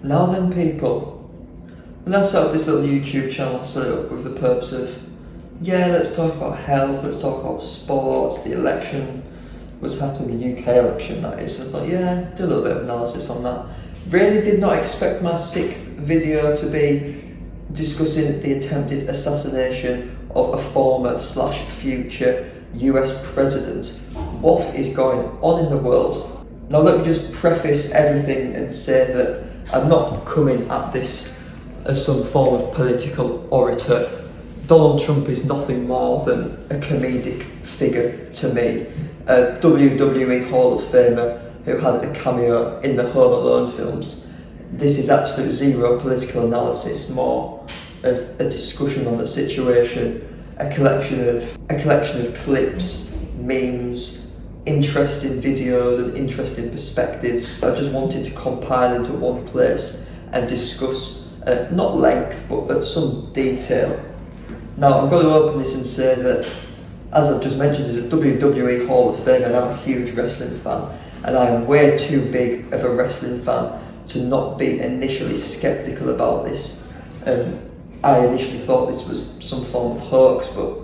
Now then, people, and I set up this little YouTube channel, set it up with the purpose of, yeah, let's talk about health, let's talk about sports, the election, what's happening in the UK election, that is. I thought, yeah, do a little bit of analysis on that. Really did not expect my 6th video to be discussing the attempted assassination of a former/future US president. What is going on in the world? Now let me just preface everything and say that I'm not coming at this as some form of political orator. Donald Trump is nothing more than a comedic figure to me, a WWE Hall of Famer who had a cameo in the Home Alone films. This is absolute zero political analysis, more of a discussion on the situation, a collection of clips, memes, interesting videos and interesting perspectives. I just wanted to compile into one place and discuss at not length but at some detail. Now I'm going to open this and say that, as I've just mentioned, as a WWE Hall of Famer, and I'm a huge wrestling fan, and I'm way too big of a wrestling fan to not be initially sceptical about this. I initially thought this was some form of hoax, but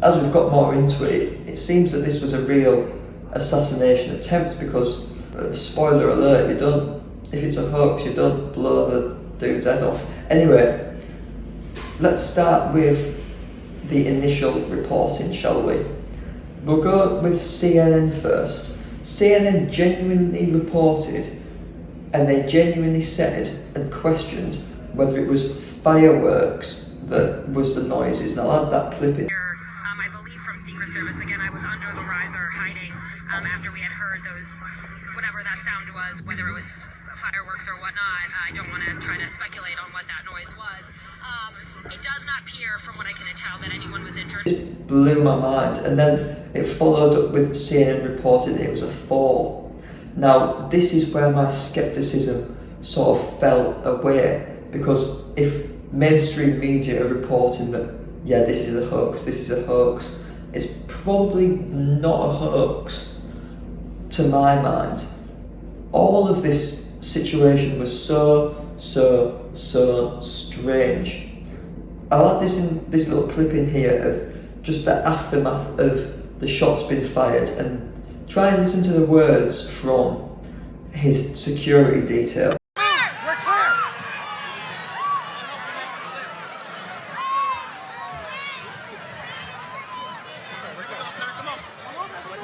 as we've got more into it, it seems that this was a real assassination attempt because, spoiler alert, you don't, if it's a hoax, you don't blow the dude's head off. Anyway, let's start with the initial reporting, shall we? We'll go with CNN first. CNN genuinely reported, and they genuinely said and questioned whether it was fireworks that was the noises. Now I'll add that clip in. I believe from Secret Service, again, I was under the riser hiding after we had heard those, whatever that sound was, whether it was fireworks or whatnot. I don't want to try to speculate on what that noise was. It does not appear, from what I can tell, that anyone was injured. It blew my mind, and then it followed up with CNN reporting it was a fall. Now this is where my skepticism sort of fell away, because if mainstream media are reporting that, yeah, this is a hoax, it's probably not a hoax to my mind. All of this situation was so strange. I'll add this in this little clip in here of just the aftermath of the shots being fired, and try and listen to the words from his security detail.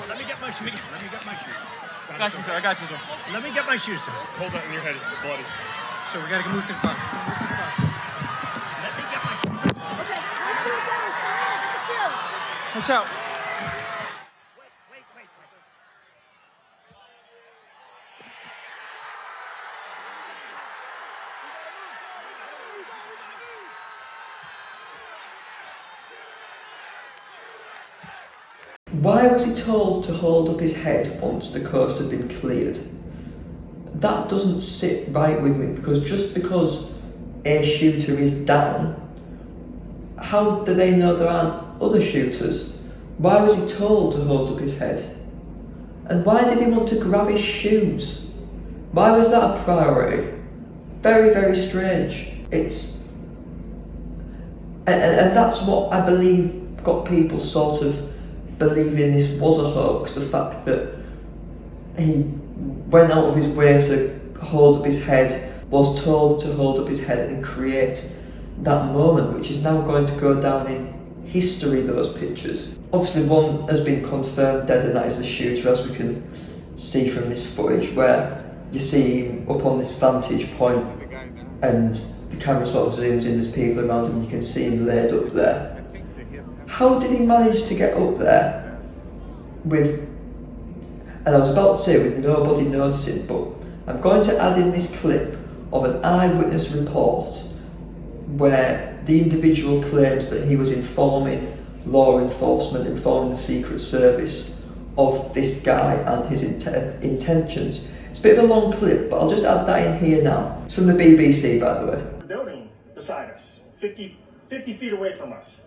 Let me get my shoes. I got you, sir. I got you, sir. Let me get my shoes, sir. Hold that in your head. It's bloody. So we gotta move to the bus. Let me get my shoes. Okay, my shoes down, my shoes. Watch out. Wait. Why was he told to hold up his head once the coast had been cleared? That doesn't sit right with me, because just because a shooter is down, how do they know there aren't other shooters? Why was he told to hold up his head? And why did he want to grab his shoes? Why was that a priority? Very strange. And that's what I believe got people sort of believing this was a hoax, the fact that he went out of his way to hold up his head, was told to hold up his head and create that moment, which is now going to go down in history, those pictures. Obviously one has been confirmed dead, and that is the shooter, as we can see from this footage, where you see him up on this vantage point and the camera sort of zooms in, there's people around him, and you can see him laid up there. How did he manage to get up there with, and I was about to say with nobody noticing, but I'm going to add in this clip of an eyewitness report where the individual claims that he was informing law enforcement, informing the Secret Service of this guy and his intentions. It's a bit of a long clip, but I'll just add that in here now. It's from the BBC, by the way. Building beside us, 50 feet away from us.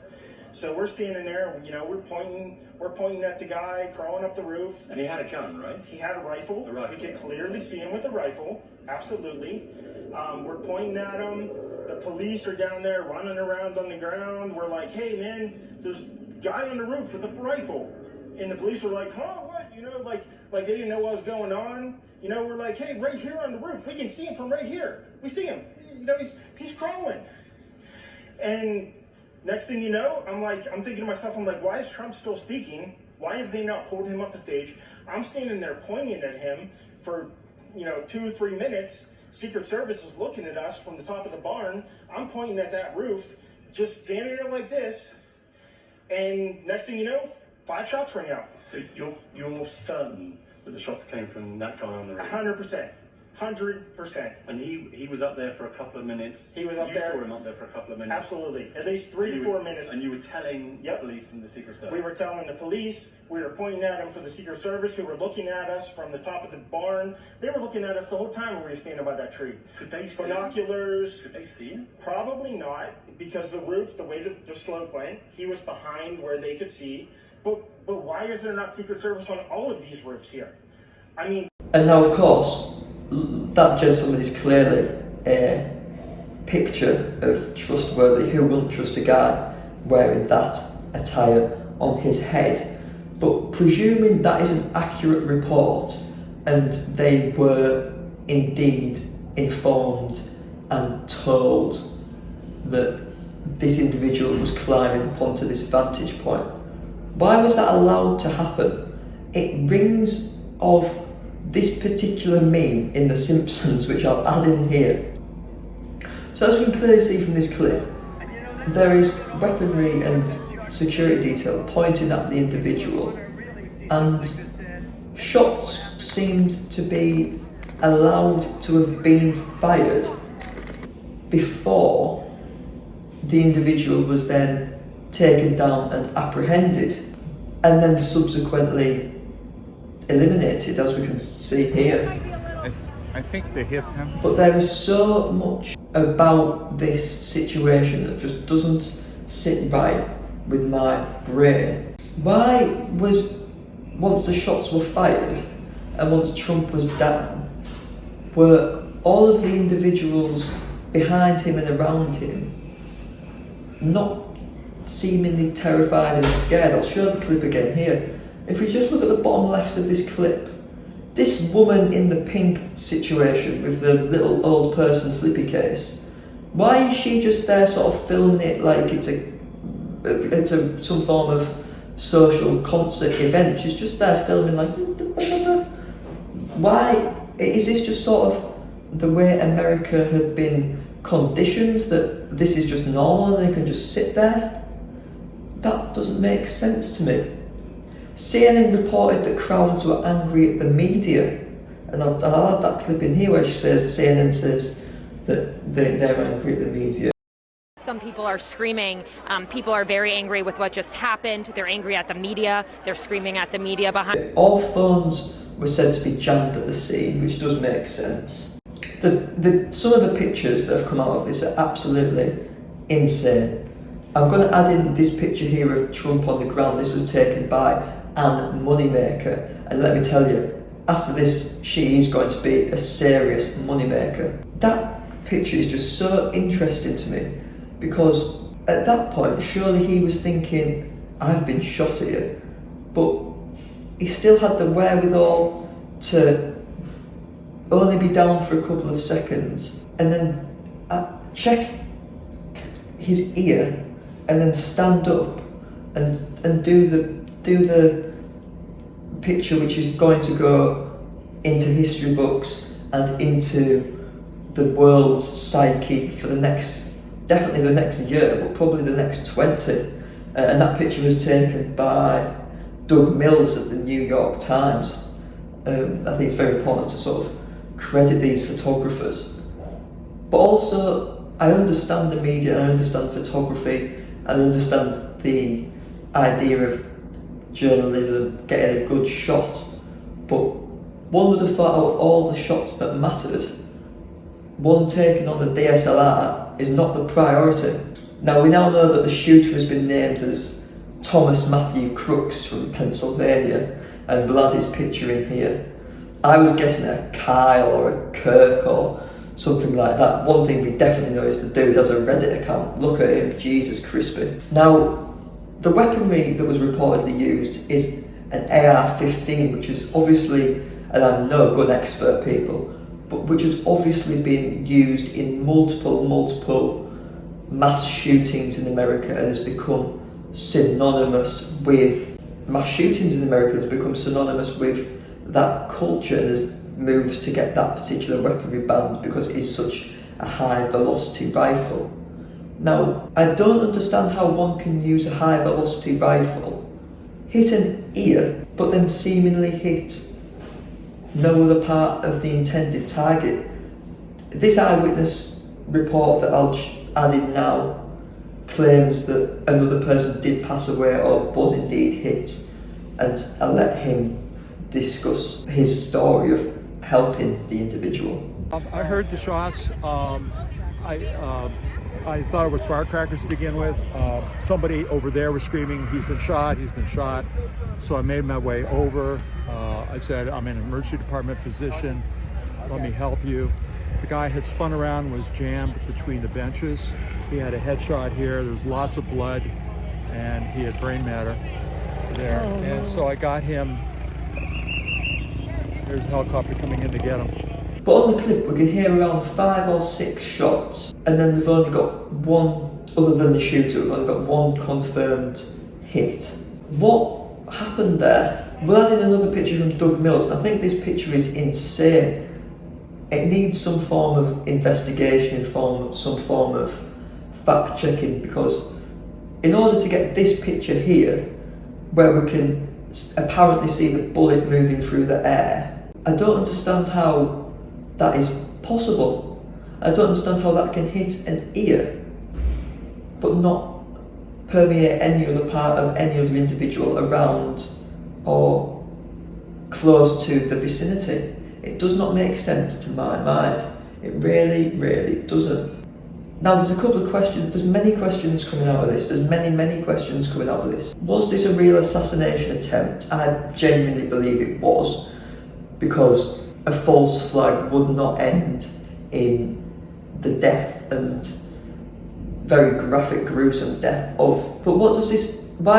So we're standing there, and we're pointing at the guy crawling up the roof. And he had a gun, right? He had a rifle. A rifle. We could clearly see him with a rifle. Absolutely. We're pointing at him. The police are down there running around on the ground. We're like, hey man, there's a guy on the roof with a rifle. And the police were like, huh, what? Like they didn't know what was going on. We're like, hey, right here on the roof, we can see him from right here. We see him. He's crawling. And next thing you know, I'm thinking to myself, I'm like, why is Trump still speaking? Why have they not pulled him off the stage? I'm standing there pointing at him for, 2 or 3 minutes. Secret Service is looking at us from the top of the barn. I'm pointing at that roof, just standing there like this. And next thing you know, 5 shots rang out. So you're certain that the shots came from that guy on the roof? 100%. 100%. And he was up there for a couple of minutes. He was up there. You saw him up there for a couple of minutes. Absolutely. At least 3 to 4 minutes. And you were telling Yep. the police and the Secret Service? We were telling the police. We were pointing at them for the Secret Service, who were looking at us from the top of the barn. They were looking at us the whole time when we were standing by that tree. Could they see Binoculars. Could they see him? Probably not, because the roof, the way the slope went, he was behind where they could see. But why is there not Secret Service on all of these roofs here? I mean... And now, of course, that gentleman is clearly a picture of trustworthy. Who wouldn't trust a guy wearing that attire on his head? But presuming that is an accurate report and they were indeed informed and told that this individual was climbing up onto this vantage point, why was that allowed to happen? It rings of this particular meme in The Simpsons, which I'll add in here. So as we can clearly see from this clip, there is weaponry and security detail pointing at the individual, and shots seemed to be allowed to have been fired before the individual was then taken down and apprehended, and then subsequently eliminated, as we can see here. I think they hit him. But there is so much about this situation that just doesn't sit right with my brain. Why was, once the shots were fired and once Trump was down, were all of the individuals behind him and around him not seemingly terrified and scared? I'll show the clip again here. If we just look at the bottom left of this clip, this woman in the pink situation with the little old person flippy case, why is she just there sort of filming it like it's some form of social concert event? She's just there filming like, why? Is this just sort of the way America have been conditioned, that this is just normal and they can just sit there? That doesn't make sense to me. CNN reported that crowds were angry at the media, and I'll add that clip in here where she says, CNN says that they're angry at the media. Some people are screaming. People are very angry with what just happened. They're angry at the media. They're screaming at the media behind. All phones were said to be jammed at the scene, which does make sense. Some of the pictures that have come out of this are absolutely insane. I'm going to add in this picture here of Trump on the ground. This was taken by Anne Moneymaker, and let me tell you, after this she is going to be a serious moneymaker. That picture is just so interesting to me, because at that point surely he was thinking, I've been shot here, but he still had the wherewithal to only be down for a couple of seconds and then check his ear and then stand up and do the picture, which is going to go into history books and into the world's psyche for definitely the next year, but probably the next 20. And that picture was taken by Doug Mills of the New York Times. I think it's very important to sort of credit these photographers. But also, I understand the media, and I understand photography, and I understand the idea of journalism, getting a good shot, but one would have thought out of all the shots that mattered, one taken on the DSLR is not the priority. Now we now know that the shooter has been named as Thomas Matthew Crooks from Pennsylvania, and we'll add his picture in here. I was guessing a Kyle or a Kirk or something like that. One thing we definitely know is the dude has a Reddit account. Look at him, Jesus crispy. Now, the weaponry that was reportedly used is an AR-15, which is obviously, and I'm no gun expert people, but which has obviously been used in multiple mass shootings in America and has become synonymous with mass shootings in America, has become synonymous with that culture and has moved to get that particular weaponry banned because it is such a high velocity rifle. Now, I don't understand how one can use a high velocity rifle, hit an ear, but then seemingly hit no other part of the intended target. This eyewitness report that I'll add in now claims that another person did pass away or was indeed hit, and I'll let him discuss his story of helping the individual. I heard the shots. I thought it was firecrackers to begin with. Somebody over there was screaming, he's been shot, he's been shot. So I made my way over. I said, I'm an emergency department physician, let me help you. The guy had spun around, was jammed between the benches. He had a headshot here, there was lots of blood, and he had brain matter there. And so I got him. There's a helicopter coming in to get him. But on the clip we can hear around 5 or 6 shots, and then we've only got one, other than the shooter, we've only got one confirmed hit. What happened there? We'll add in another picture from Doug Mills, and I think this picture is insane. It needs some form of investigation, some form of fact checking, because in order to get this picture here, where we can apparently see the bullet moving through the air, I don't understand how that is possible. I don't understand how that can hit an ear but not permeate any other part of any other individual around or close to the vicinity. It does not make sense to my mind. It really doesn't. Now there's a couple of questions, there's many questions coming out of this, there's many questions coming out of this. Was this a real assassination attempt? I genuinely believe it was, because a false flag would not end in the death and very graphic, gruesome death of. But why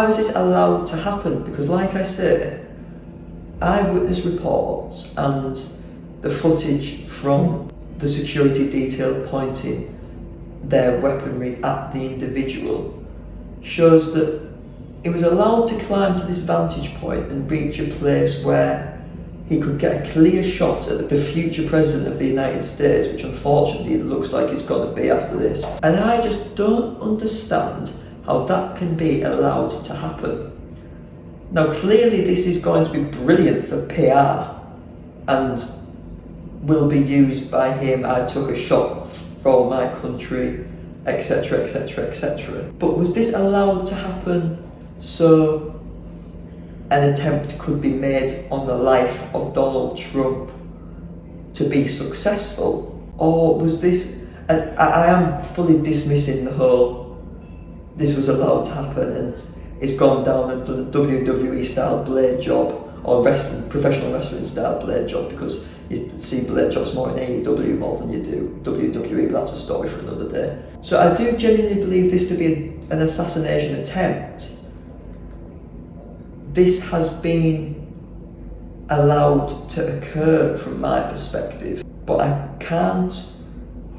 was this allowed to happen? Because like I say, eyewitness reports and the footage from the security detail pointing their weaponry at the individual shows that it was allowed to climb to this vantage point and reach a place where he could get a clear shot at the future president of the United States, which unfortunately it looks like he's going to be after this. And I just don't understand how that can be allowed to happen. Now clearly this is going to be brilliant for PR and will be used by him. I took a shot for my country, etc, etc, etc. But was this allowed to happen so an attempt could be made on the life of Donald Trump to be successful? Or was this, I am fully dismissing the whole, this was allowed to happen and it's gone down and done a WWE style blade job, or professional wrestling style blade job, because you see blade jobs more in AEW more than you do WWE, but that's a story for another day. So I do genuinely believe this to be an assassination attempt. This has been allowed to occur from my perspective, but I can't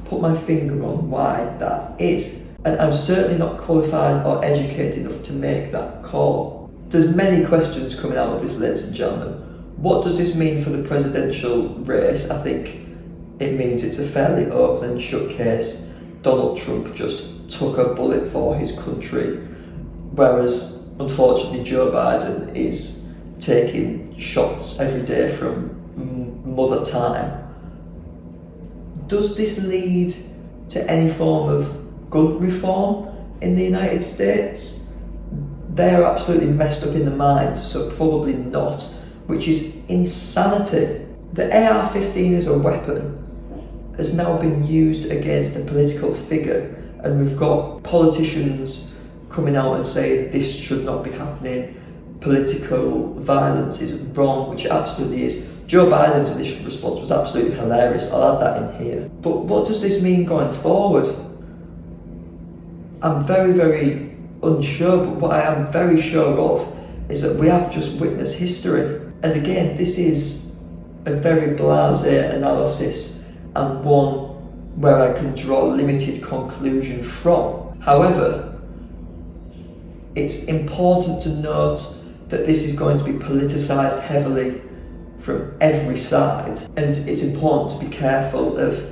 put my finger on why that is. And I'm certainly not qualified or educated enough to make that call. There's many questions coming out of this, ladies and gentlemen. What does this mean for the presidential race? I think it means it's a fairly open and shut case. Donald Trump just took a bullet for his country, whereas unfortunately Joe Biden is taking shots every day from Mother Time. Does this lead to any form of gun reform in the United States? They're absolutely messed up in the mind, so probably not, which is insanity. The AR-15 as a weapon has now been used against a political figure and we've got politicians coming out and saying this should not be happening, political violence is wrong, which it absolutely is. Joe Biden's initial response was absolutely hilarious. I'll add that in here. But what does this mean going forward? I'm very, very unsure, but what I am very sure of is that we have just witnessed history. And again, this is a very blasé analysis and one where I can draw limited conclusion from. However, it's important to note that this is going to be politicised heavily from every side, and it's important to be careful of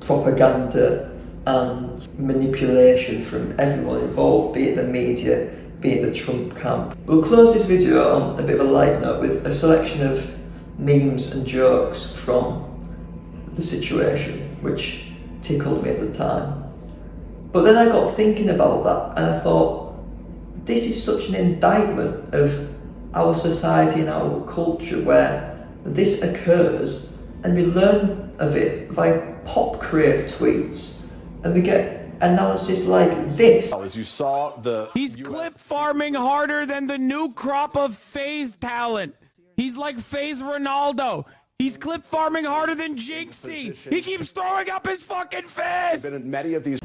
propaganda and manipulation from everyone involved, be it the media, be it the Trump camp. We'll close this video on a bit of a light note with a selection of memes and jokes from the situation, which tickled me at the time. But then I got thinking about that and I thought, this is such an indictment of our society and our culture where this occurs and we learn of it via pop crave tweets and we get analysis like this. As you saw, he's clip farming harder than the new crop of FaZe talent. He's like FaZe Ronaldo. He's clip farming harder than Jinxie. He keeps throwing up his fucking fist.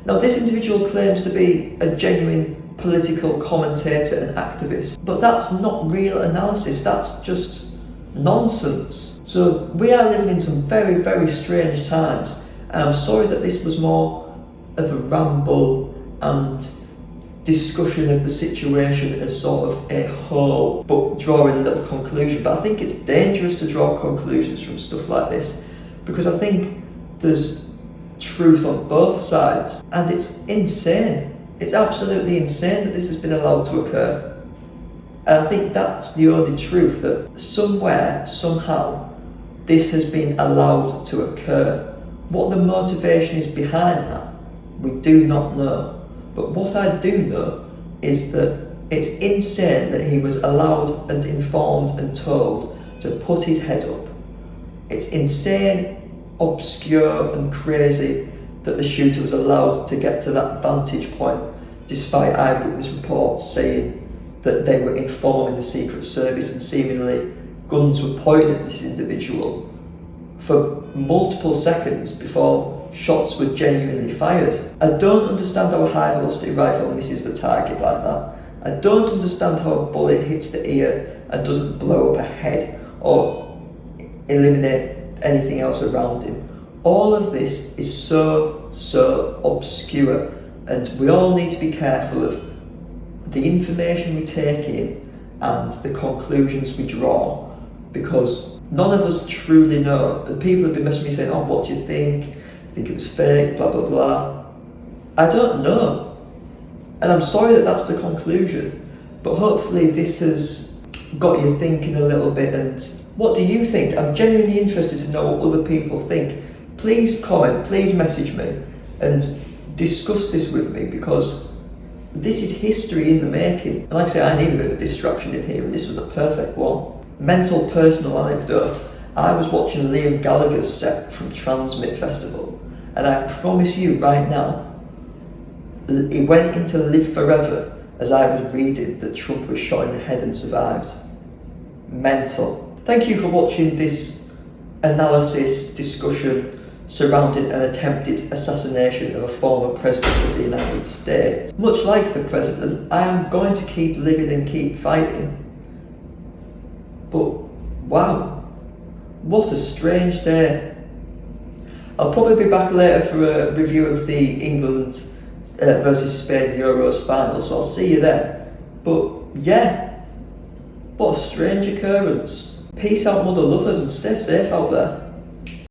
Now, this individual claims to be a genuine political commentator and activist, but that's not real analysis. That's just nonsense. So we are living in some very, very strange times. And I'm sorry that this was more of a ramble and discussion of the situation as sort of a whole, but drawing a little conclusion. But I think it's dangerous to draw conclusions from stuff like this, because I think there's truth on both sides, and it's insane. It's absolutely insane that this has been allowed to occur. And I think that's the only truth, that somewhere, somehow, this has been allowed to occur. What the motivation is behind that, we do not know. But what I do know is that it's insane that he was allowed and informed and told to put his head up. It's insane, obscure and crazy that the shooter was allowed to get to that vantage point despite eyewitness reports saying that they were informing the Secret Service and seemingly guns were pointed at this individual for multiple seconds before shots were genuinely fired. I don't understand how a high velocity rifle misses the target like that. I don't understand how a bullet hits the ear and doesn't blow up a head or eliminate anything else around him. All of this is so obscure, and we all need to be careful of the information we take in and the conclusions we draw, because none of us truly know. And people have been messaging me saying, oh, what do you think? I think it was fake, blah, blah, blah. I don't know. And I'm sorry that that's the conclusion, but hopefully this has got you thinking a little bit. And what do you think? I'm genuinely interested to know what other people think. Please comment, please message me and discuss this with me, because this is history in the making. And like I say, I need a bit of a distraction in here, and this was a perfect one. Mental personal anecdote. I was watching Liam Gallagher's set from Transmit Festival, and I promise you right now, he went into Live Forever as I was reading that Trump was shot in the head and survived. Mental. Thank you for watching this analysis discussion surrounding an attempted assassination of a former president of the United States. Much like the president, I am going to keep living and keep fighting. But wow, what a strange day. I'll probably be back later for a review of the England versus Spain Euros final, so I'll see you there. But yeah, what a strange occurrence. Peace out, mother lovers, and stay safe out there.